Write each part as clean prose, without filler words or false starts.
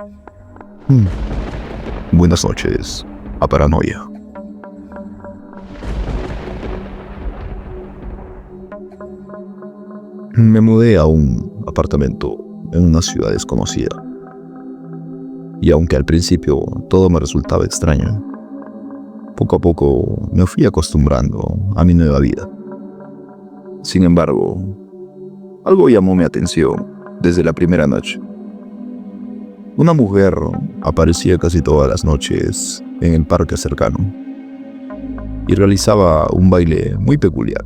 Mm, Buenas noches, a paranoia. Me mudé a un apartamento en una ciudad desconocida, y aunque al principio todo me resultaba extraño, poco a poco me fui acostumbrando a mi nueva vida. Sin embargo, algo llamó mi atención desde la primera noche. Una mujer aparecía casi todas las noches en el parque cercano y realizaba un baile muy peculiar.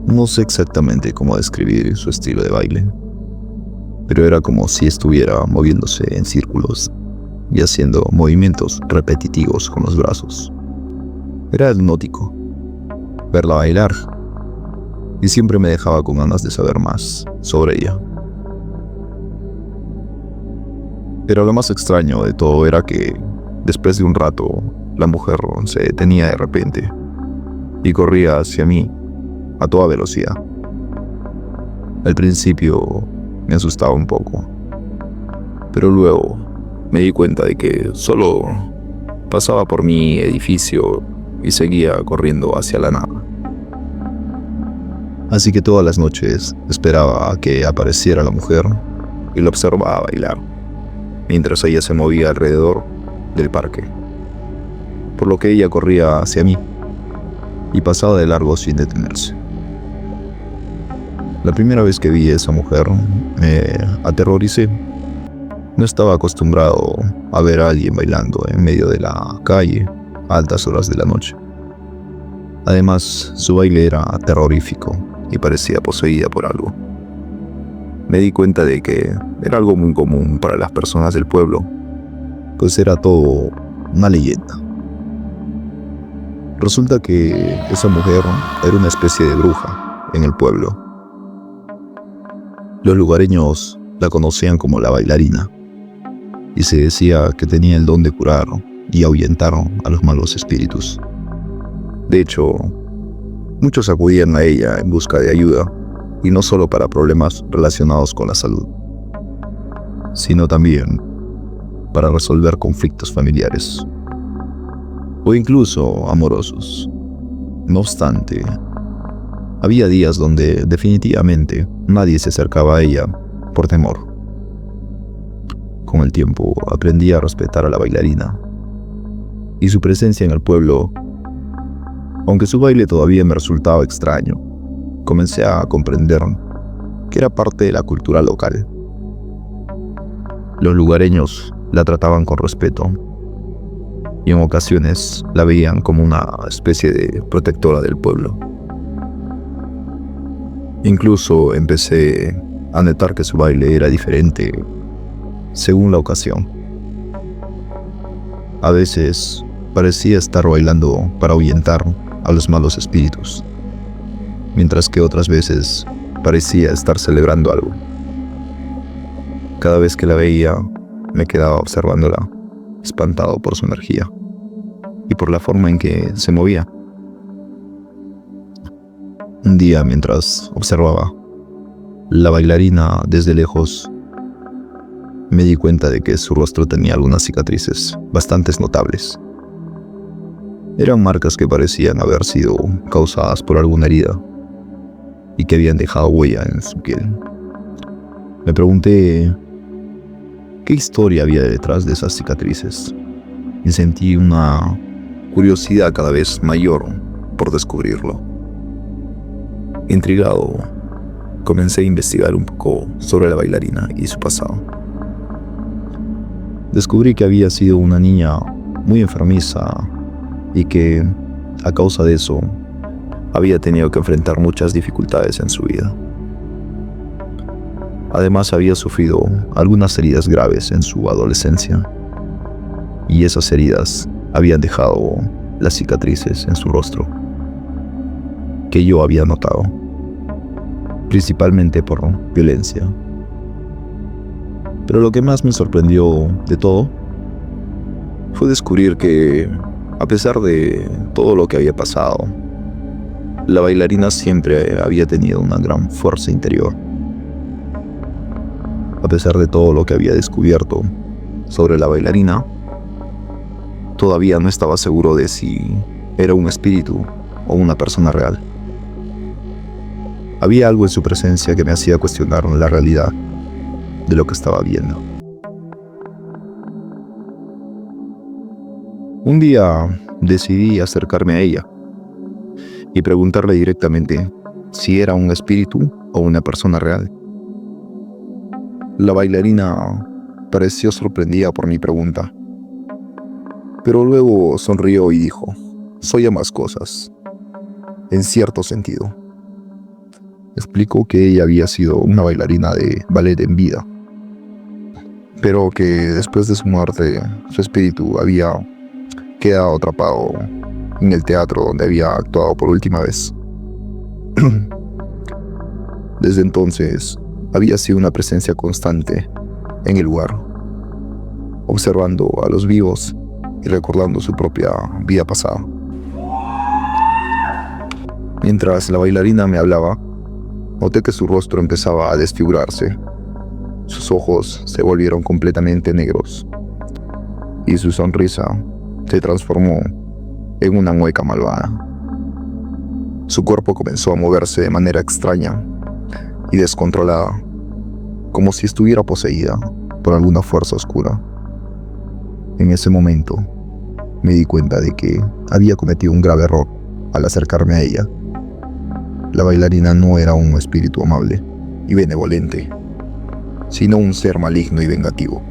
No sé exactamente cómo describir su estilo de baile, pero era como si estuviera moviéndose en círculos y haciendo movimientos repetitivos con los brazos. Era hipnótico verla bailar y siempre me dejaba con ganas de saber más sobre ella. Pero lo más extraño de todo era que, después de un rato, la mujer se detenía de repente y corría hacia mí a toda velocidad. Al principio me asustaba un poco, pero luego me di cuenta de que solo pasaba por mi edificio y seguía corriendo hacia la nada. Así que todas las noches esperaba a que apareciera la mujer y la observaba bailar, mientras ella se movía alrededor del parque, por lo que ella corría hacia mí y pasaba de largo sin detenerse. La primera vez que vi a esa mujer me aterroricé. No estaba acostumbrado a ver a alguien bailando en medio de la calle a altas horas de la noche. Además, su baile era terrorífico y parecía poseída por algo. Me di cuenta de que era algo muy común para las personas del pueblo, pues era todo una leyenda. Resulta que esa mujer era una especie de bruja en el pueblo. Los lugareños la conocían como la bailarina, y se decía que tenía el don de curar y ahuyentar a los malos espíritus. De hecho, muchos acudían a ella en busca de ayuda, y no solo para problemas relacionados con la salud, sino también para resolver conflictos familiares o incluso amorosos. No obstante, había días donde definitivamente nadie se acercaba a ella por temor. Con el tiempo aprendí a respetar a la bailarina y su presencia en el pueblo. Aunque su baile todavía me resultaba extraño, comencé a comprender que era parte de la cultura local. Los lugareños la trataban con respeto y en ocasiones la veían como una especie de protectora del pueblo. Incluso empecé a notar que su baile era diferente según la ocasión. A veces parecía estar bailando para ahuyentar a los malos espíritus, mientras que otras veces parecía estar celebrando algo. Cada vez que la veía, me quedaba observándola, espantado por su energía y por la forma en que se movía. Un día, mientras observaba la bailarina desde lejos, me di cuenta de que su rostro tenía algunas cicatrices bastante notables. Eran marcas que parecían haber sido causadas por alguna herida y que habían dejado huella en su piel. Me pregunté qué historia había detrás de esas cicatrices y sentí una curiosidad cada vez mayor por descubrirlo. Intrigado, comencé a investigar un poco sobre la bailarina y su pasado. Descubrí que había sido una niña muy enfermiza y que, a causa de eso, había tenido que enfrentar muchas dificultades en su vida. Además, había sufrido algunas heridas graves en su adolescencia, y esas heridas habían dejado las cicatrices en su rostro, que yo había notado, principalmente por violencia. Pero lo que más me sorprendió de todo fue descubrir que, a pesar de todo lo que había pasado, la bailarina siempre había tenido una gran fuerza interior. A pesar de todo lo que había descubierto sobre la bailarina, todavía no estaba seguro de si era un espíritu o una persona real. Había algo en su presencia que me hacía cuestionar la realidad de lo que estaba viendo. Un día decidí acercarme a ella y preguntarle directamente si era un espíritu o una persona real. La bailarina pareció sorprendida por mi pregunta, pero luego sonrió y dijo: soy ambas cosas, en cierto sentido. Explicó que ella había sido una bailarina de ballet en vida, pero que después de su muerte su espíritu había quedado atrapado en el teatro donde había actuado por última vez. Desde entonces había sido una presencia constante en el lugar, observando a los vivos y recordando su propia vida pasada. Mientras la bailarina me hablaba, noté que su rostro empezaba a desfigurarse. Sus ojos se volvieron completamente negros y su sonrisa se transformó en una mueca malvada. Su cuerpo comenzó a moverse de manera extraña y descontrolada, como si estuviera poseída por alguna fuerza oscura. En ese momento me di cuenta de que había cometido un grave error al acercarme a ella. La bailarina no era un espíritu amable y benevolente, sino un ser maligno y vengativo.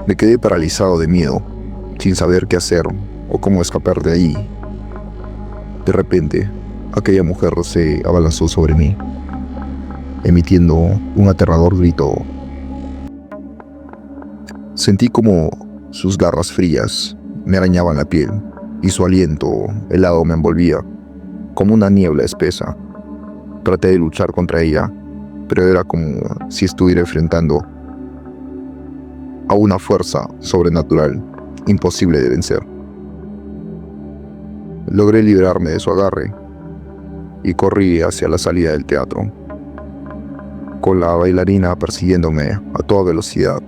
Me quedé paralizado de miedo, sin saber qué hacer o cómo escapar de ahí. De repente, aquella mujer se abalanzó sobre mí, emitiendo un aterrador grito. Sentí como sus garras frías me arañaban la piel y su aliento helado me envolvía como una niebla espesa. Traté de luchar contra ella, pero era como si estuviera enfrentando a una fuerza sobrenatural, imposible de vencer. Logré librarme de su agarre y corrí hacia la salida del teatro, con la bailarina persiguiéndome a toda velocidad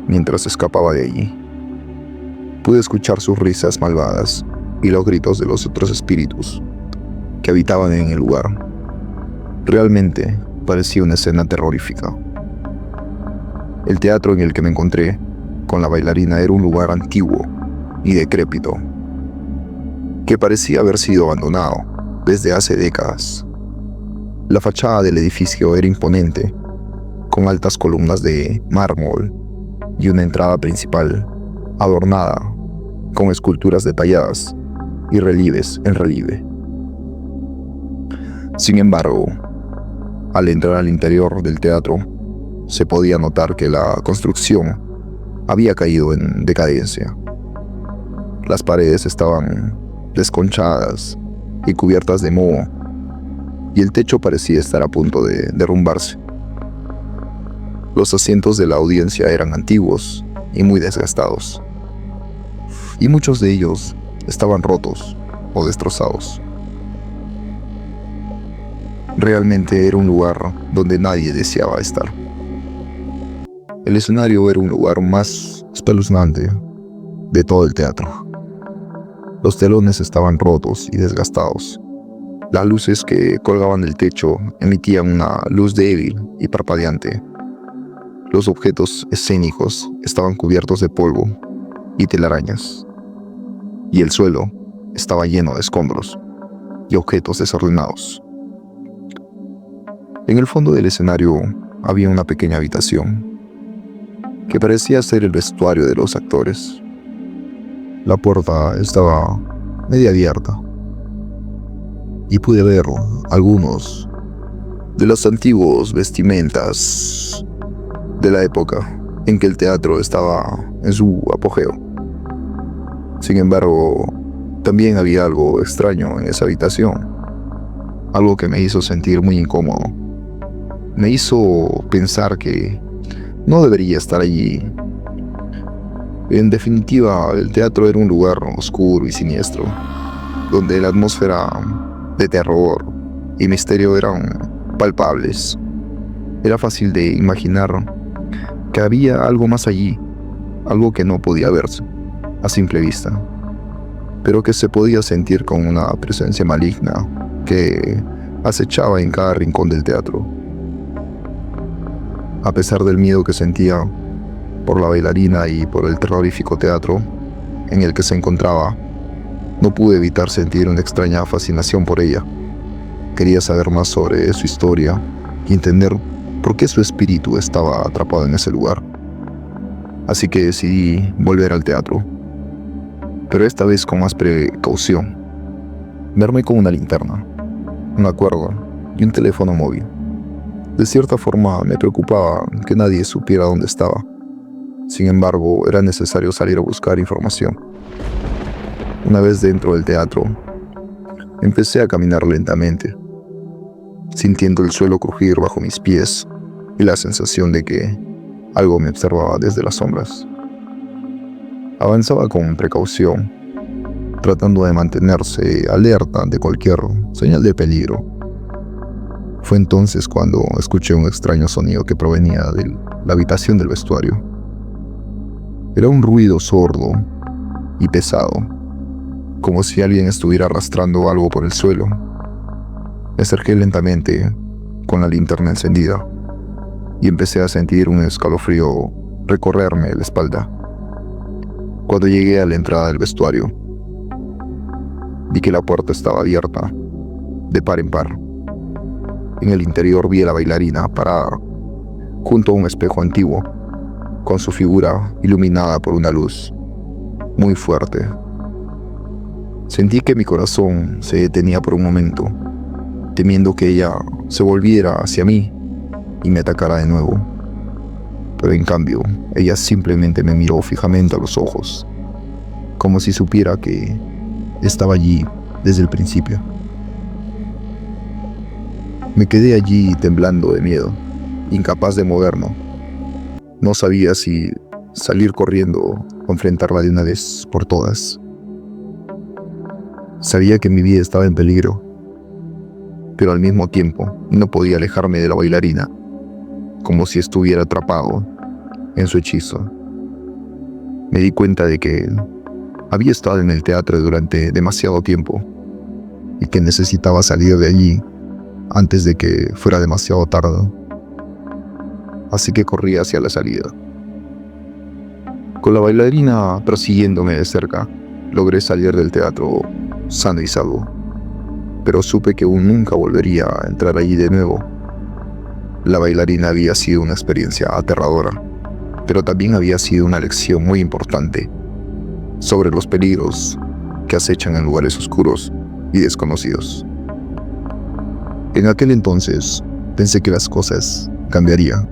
mientras escapaba de allí. Pude escuchar sus risas malvadas y los gritos de los otros espíritus que habitaban en el lugar. Realmente parecía una escena terrorífica. El teatro en el que me encontré con la bailarina era un lugar antiguo y decrépito, que parecía haber sido abandonado desde hace décadas. La fachada del edificio era imponente, con altas columnas de mármol y una entrada principal adornada con esculturas detalladas y relieves en relieve. Sin embargo, al entrar al interior del teatro, se podía notar que la construcción había caído en decadencia. Las paredes estaban desconchadas y cubiertas de moho, y el techo parecía estar a punto de derrumbarse. Los asientos de la audiencia eran antiguos y muy desgastados, y muchos de ellos estaban rotos o destrozados. Realmente era un lugar donde nadie deseaba estar. El escenario era un lugar más espeluznante de todo el teatro. Los telones estaban rotos y desgastados. Las luces que colgaban del techo emitían una luz débil y parpadeante. Los objetos escénicos estaban cubiertos de polvo y telarañas, y el suelo estaba lleno de escombros y objetos desordenados. En el fondo del escenario había una pequeña habitación que parecía ser el vestuario de los actores. La puerta estaba media abierta y pude ver algunos de los antiguos vestimentas de la época en que el teatro estaba en su apogeo. Sin embargo, también había algo extraño en esa habitación, algo que me hizo sentir muy incómodo. Me hizo pensar que no debería estar allí. En definitiva, el teatro era un lugar oscuro y siniestro, donde la atmósfera de terror y misterio eran palpables. Era fácil de imaginar que había algo más allí, algo que no podía verse a simple vista, pero que se podía sentir con una presencia maligna que acechaba en cada rincón del teatro. A pesar del miedo que sentía por la bailarina y por el terrorífico teatro en el que se encontraba, no pude evitar sentir una extraña fascinación por ella. Quería saber más sobre su historia y entender por qué su espíritu estaba atrapado en ese lugar. Así que decidí volver al teatro, pero esta vez con más precaución. Me armé con una linterna, una cuerda y un teléfono móvil. De cierta forma me preocupaba que nadie supiera dónde estaba. Sin embargo, era necesario salir a buscar información. Una vez dentro del teatro, empecé a caminar lentamente, sintiendo el suelo crujir bajo mis pies y la sensación de que algo me observaba desde las sombras. Avanzaba con precaución, tratando de mantenerse alerta ante cualquier señal de peligro. Fue entonces cuando escuché un extraño sonido que provenía de la habitación del vestuario. Era un ruido sordo y pesado, como si alguien estuviera arrastrando algo por el suelo. Me acerqué lentamente con la linterna encendida y empecé a sentir un escalofrío recorrerme la espalda. Cuando llegué a la entrada del vestuario, vi que la puerta estaba abierta, de par en par. En el interior vi a la bailarina parada junto a un espejo antiguo, con su figura iluminada por una luz muy fuerte. Sentí que mi corazón se detenía por un momento, temiendo que ella se volviera hacia mí y me atacara de nuevo. Pero en cambio, ella simplemente me miró fijamente a los ojos, como si supiera que estaba allí desde el principio. Me quedé allí temblando de miedo, incapaz de moverme. No sabía si salir corriendo o enfrentarla de una vez por todas. Sabía que mi vida estaba en peligro, pero al mismo tiempo no podía alejarme de la bailarina, como si estuviera atrapado en su hechizo. Me di cuenta de que había estado en el teatro durante demasiado tiempo y que necesitaba salir de allí antes de que fuera demasiado tarde. Así que corrí hacia la salida. Con la bailarina persiguiéndome de cerca, logré salir del teatro sano y salvo, pero supe que aún nunca volvería a entrar allí de nuevo. La bailarina había sido una experiencia aterradora, pero también había sido una lección muy importante sobre los peligros que acechan en lugares oscuros y desconocidos. En aquel entonces pensé que las cosas cambiarían,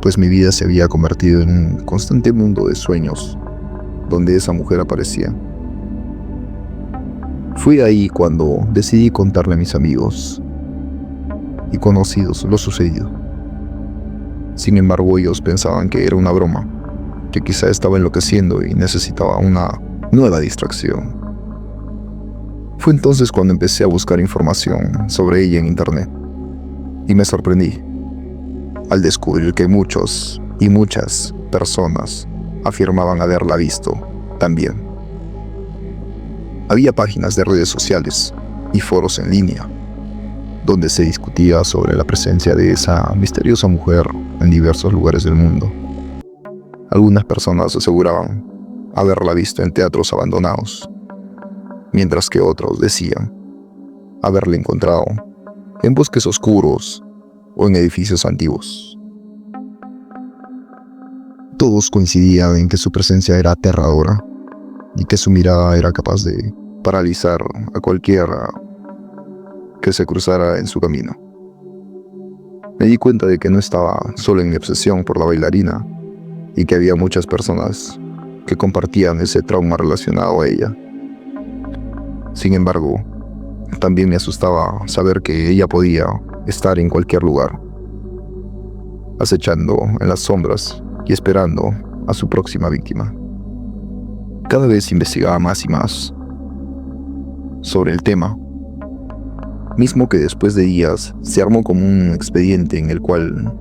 pues mi vida se había convertido en un constante mundo de sueños donde esa mujer aparecía. Fui ahí cuando decidí contarle a mis amigos y conocidos lo sucedido. Sin embargo, ellos pensaban que era una broma, que quizá estaba enloqueciendo y necesitaba una nueva distracción. Fue entonces cuando empecé a buscar información sobre ella en internet y me sorprendí al descubrir que muchos y muchas personas afirmaban haberla visto también. Había páginas de redes sociales y foros en línea donde se discutía sobre la presencia de esa misteriosa mujer en diversos lugares del mundo. Algunas personas aseguraban haberla visto en teatros abandonados, mientras que otros decían haberla encontrado en bosques oscuros o en edificios antiguos. Todos coincidían en que su presencia era aterradora y que su mirada era capaz de paralizar a cualquiera que se cruzara en su camino. Me di cuenta de que no estaba solo en mi obsesión por la bailarina y que había muchas personas que compartían ese trauma relacionado a ella. Sin embargo, también me asustaba saber que ella podía estar en cualquier lugar, acechando en las sombras y esperando a su próxima víctima. Cada vez investigaba más y más sobre el tema mismo que después de días se armó como un expediente en el cual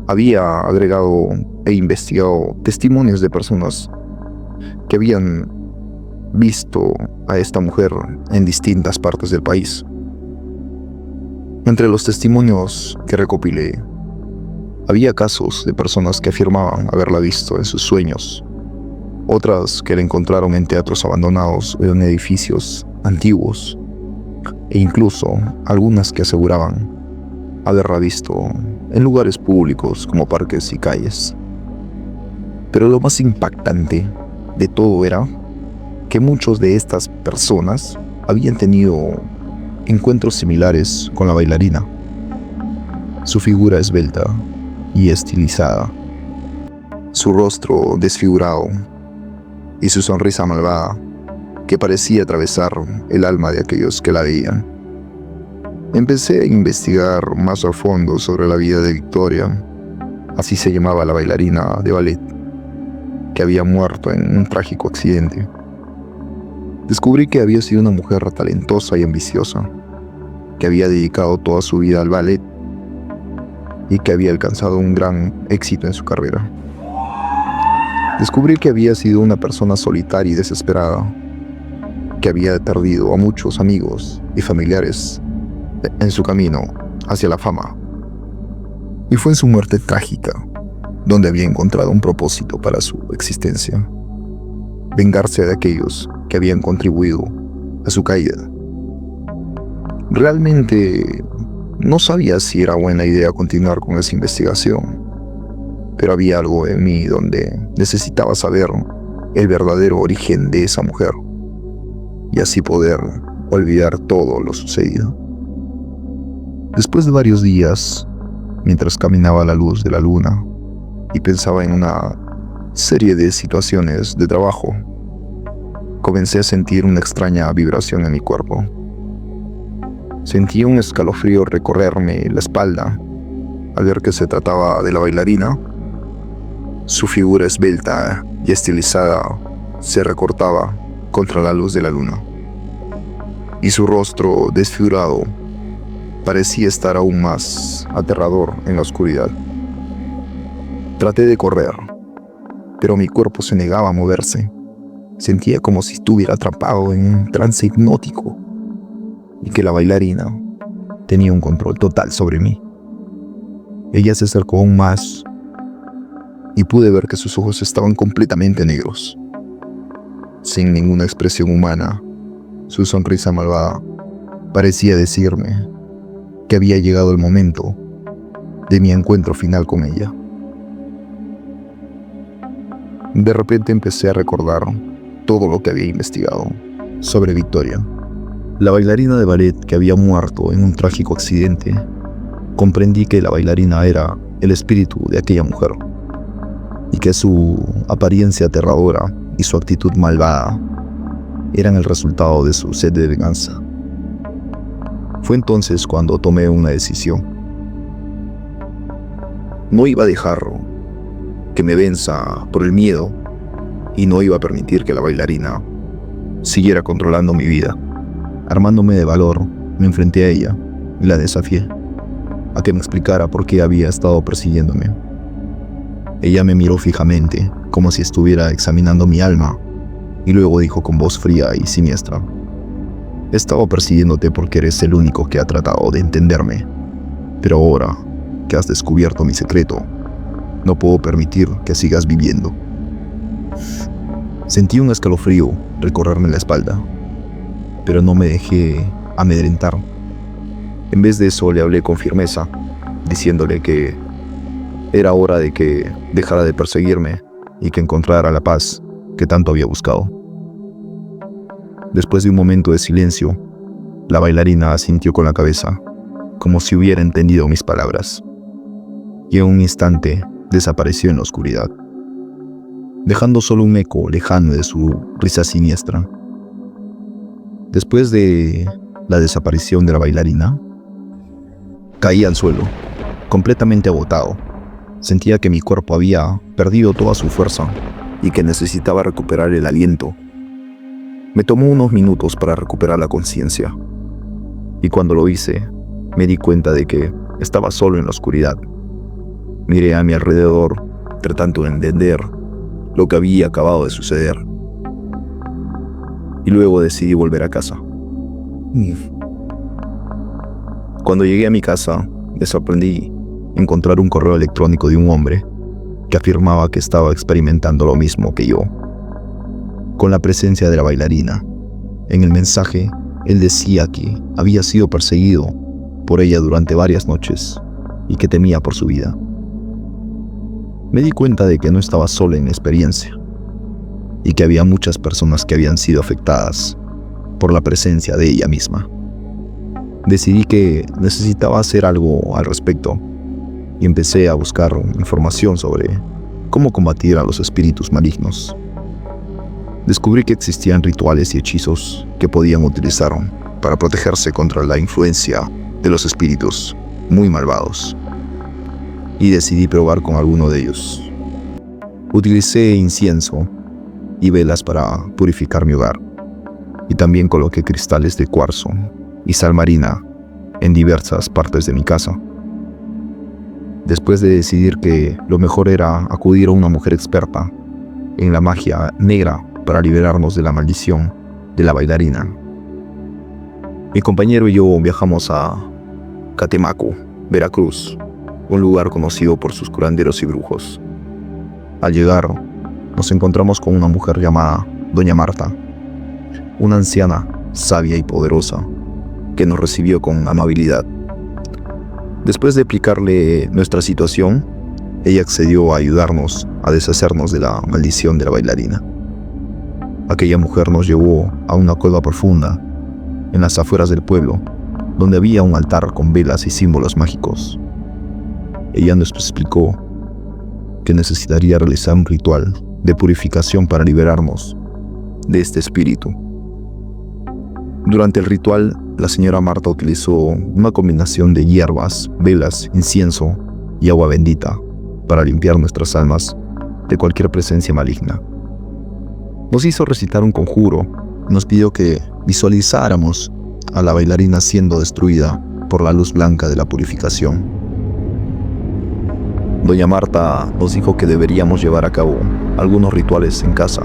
había agregado e investigado testimonios de personas que habían visto a esta mujer en distintas partes del país. Entre los testimonios que recopilé, había casos de personas que afirmaban haberla visto en sus sueños, otras que la encontraron en teatros abandonados o en edificios antiguos, e incluso algunas que aseguraban haberla visto en lugares públicos como parques y calles. Pero lo más impactante de todo era que muchos de estas personas habían tenido encuentros similares con la bailarina. Su figura esbelta y estilizada, su rostro desfigurado y su sonrisa malvada que parecía atravesar el alma de aquellos que la veían. Empecé a investigar más a fondo sobre la vida de Victoria, así se llamaba la bailarina de ballet, que había muerto en un trágico accidente. Descubrí que había sido una mujer talentosa y ambiciosa, que había dedicado toda su vida al ballet y que había alcanzado un gran éxito en su carrera. Descubrí que había sido una persona solitaria y desesperada, que había perdido a muchos amigos y familiares en su camino hacia la fama. Y fue en su muerte trágica donde había encontrado un propósito para su existencia: vengarse de aquellos que habían contribuido a su caída. Realmente no sabía si era buena idea continuar con esa investigación, pero había algo en mí donde necesitaba saber el verdadero origen de esa mujer y así poder olvidar todo lo sucedido. Después de varios días, mientras caminaba a la luz de la luna y pensaba en una serie de situaciones de trabajo, comencé a sentir una extraña vibración en mi cuerpo. Sentí un escalofrío recorrerme la espalda al ver que se trataba de la bailarina. Su figura esbelta y estilizada se recortaba contra la luz de la luna, y su rostro desfigurado parecía estar aún más aterrador en la oscuridad. Traté de correr, pero mi cuerpo se negaba a moverse. Sentía como si estuviera atrapado en un trance hipnótico y que la bailarina tenía un control total sobre mí. Ella se acercó aún más y pude ver que sus ojos estaban completamente negros. Sin ninguna expresión humana, su sonrisa malvada parecía decirme que había llegado el momento de mi encuentro final con ella. De repente empecé a recordar todo lo que había investigado sobre Victoria, la bailarina de ballet que había muerto en un trágico accidente. Comprendí que la bailarina era el espíritu de aquella mujer y que su apariencia aterradora y su actitud malvada eran el resultado de su sed de venganza. Fue entonces cuando tomé una decisión. No iba a dejar que me venza por el miedo y no iba a permitir que la bailarina siguiera controlando mi vida. Armándome de valor, me enfrenté a ella y la desafié a que me explicara por qué había estado persiguiéndome. Ella me miró fijamente, como si estuviera examinando mi alma, y luego dijo con voz fría y siniestra: he estado persiguiéndote porque eres el único que ha tratado de entenderme, pero ahora que has descubierto mi secreto, no puedo permitir que sigas viviendo. Sentí un escalofrío recorrerme la espalda, pero no me dejé amedrentar. En vez de eso, le hablé con firmeza, diciéndole que era hora de que dejara de perseguirme y que encontrara la paz que tanto había buscado. Después de un momento de silencio, la bailarina asintió con la cabeza, como si hubiera entendido mis palabras, y en un instante desapareció en la oscuridad, dejando solo un eco lejano de su risa siniestra. Después de la desaparición de la bailarina, caí al suelo, completamente agotado. Sentía que mi cuerpo había perdido toda su fuerza y que necesitaba recuperar el aliento. Me tomó unos minutos para recuperar la conciencia. Y cuando lo hice, me di cuenta de que estaba solo en la oscuridad. Miré a mi alrededor, tratando de entender lo que había acabado de suceder. Y luego decidí volver a casa. Cuando llegué a mi casa, me sorprendí encontrar un correo electrónico de un hombre que afirmaba que estaba experimentando lo mismo que yo, con la presencia de la bailarina. En el mensaje, él decía que había sido perseguido por ella durante varias noches y que temía por su vida. Me di cuenta de que no estaba solo en la experiencia y que había muchas personas que habían sido afectadas por la presencia de ella misma. Decidí que necesitaba hacer algo al respecto y empecé a buscar información sobre cómo combatir a los espíritus malignos. Descubrí que existían rituales y hechizos que podían utilizar para protegerse contra la influencia de los espíritus muy malvados, y decidí probar con alguno de ellos. Utilicé incienso y velas para purificar mi hogar, y también coloqué cristales de cuarzo y sal marina en diversas partes de mi casa. Después de decidir que lo mejor era acudir a una mujer experta en la magia negra para liberarnos de la maldición de la bailarina, mi compañero y yo viajamos a Catemaco, Veracruz, un lugar conocido por sus curanderos y brujos. Al llegar, nos encontramos con una mujer llamada Doña Marta, una anciana sabia y poderosa que nos recibió con amabilidad. Después de explicarle nuestra situación, ella accedió a ayudarnos a deshacernos de la maldición de la bailarina. Aquella mujer nos llevó a una cueva profunda en las afueras del pueblo, donde había un altar con velas y símbolos mágicos. Ella nos explicó que necesitaría realizar un ritual de purificación para liberarnos de este espíritu. Durante el ritual, la señora Marta utilizó una combinación de hierbas, velas, incienso y agua bendita para limpiar nuestras almas de cualquier presencia maligna. Nos hizo recitar un conjuro, nos pidió que visualizáramos a la bailarina siendo destruida por la luz blanca de la purificación. Doña Marta nos dijo que deberíamos llevar a cabo algunos rituales en casa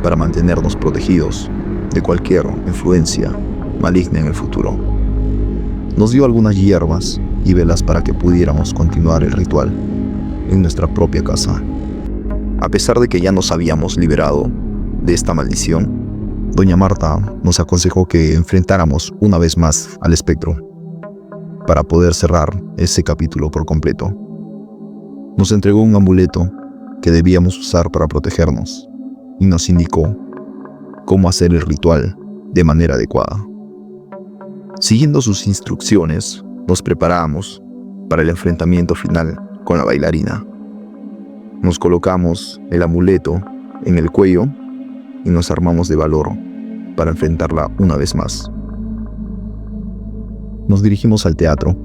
para mantenernos protegidos de cualquier influencia maligna en el futuro. Nos dio algunas hierbas y velas para que pudiéramos continuar el ritual en nuestra propia casa. A pesar de que ya nos habíamos liberado de esta maldición, Doña Marta nos aconsejó que enfrentáramos una vez más al espectro para poder cerrar ese capítulo por completo. Nos entregó un amuleto que debíamos usar para protegernos y nos indicó cómo hacer el ritual de manera adecuada. Siguiendo sus instrucciones, nos preparamos para el enfrentamiento final con la bailarina. Nos colocamos el amuleto en el cuello y nos armamos de valor para enfrentarla una vez más. Nos dirigimos al teatro,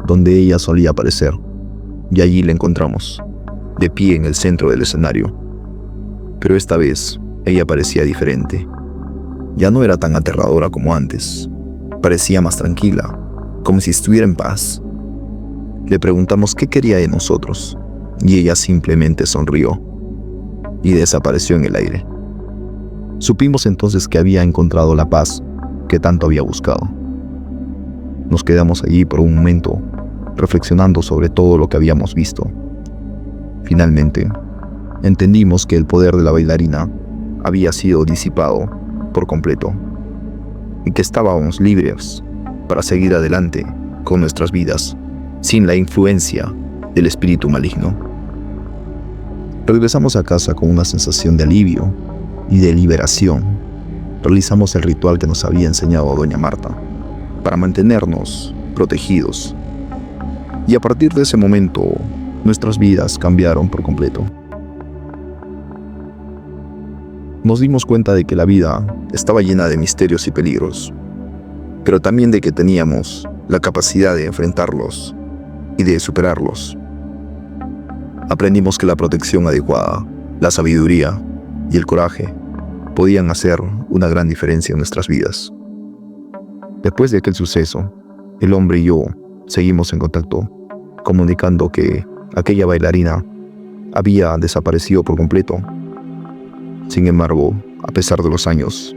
donde ella solía aparecer, y allí la encontramos, de pie en el centro del escenario. Pero esta vez, ella parecía diferente. Ya no era tan aterradora como antes. Parecía más tranquila, como si estuviera en paz. Le preguntamos qué quería de nosotros, y ella simplemente sonrió y desapareció en el aire. Supimos entonces que había encontrado la paz que tanto había buscado. Nos quedamos allí por un momento, reflexionando sobre todo lo que habíamos visto. Finalmente, entendimos que el poder de la bailarina había sido disipado por completo y que estábamos libres para seguir adelante con nuestras vidas sin la influencia del espíritu maligno. Regresamos a casa con una sensación de alivio y de liberación. Realizamos el ritual que nos había enseñado Doña Marta para mantenernos protegidos. Y a partir de ese momento, nuestras vidas cambiaron por completo. Nos dimos cuenta de que la vida estaba llena de misterios y peligros, pero también de que teníamos la capacidad de enfrentarlos y de superarlos. Aprendimos que la protección adecuada, la sabiduría y el coraje podían hacer una gran diferencia en nuestras vidas. Después de aquel suceso, el hombre y yo seguimos en contacto, comunicando que aquella bailarina había desaparecido por completo. Sin embargo, a pesar de los años,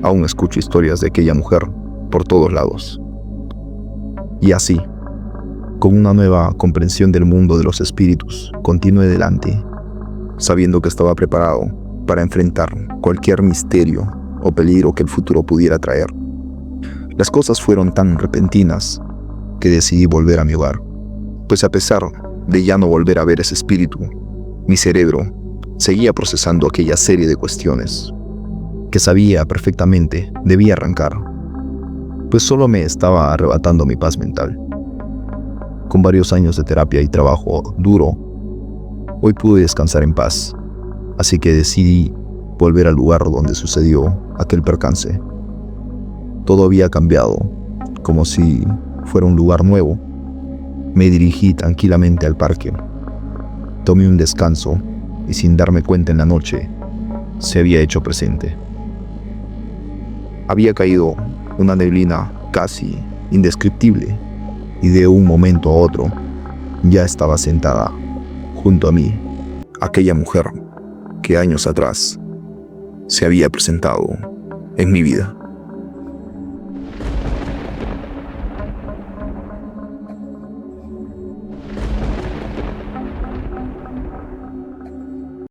aún escucho historias de aquella mujer por todos lados. Y así, con una nueva comprensión del mundo de los espíritus, continué adelante, sabiendo que estaba preparado para enfrentar cualquier misterio o peligro que el futuro pudiera traer. Las cosas fueron tan repentinas que decidí volver a mi hogar, pues a pesar de ya no volver a ver ese espíritu, mi cerebro seguía procesando aquella serie de cuestiones que sabía perfectamente debía arrancar, pues solo me estaba arrebatando mi paz mental. Con varios años de terapia y trabajo duro, hoy pude descansar en paz, así que decidí volver al lugar donde sucedió aquel percance. Todo había cambiado, como si fuera un lugar nuevo. Me dirigí tranquilamente al parque. Tomé un descanso y sin darme cuenta en la noche, se había hecho presente. Había caído una neblina casi indescriptible y de un momento a otro ya estaba sentada junto a mí aquella mujer que años atrás se había presentado en mi vida.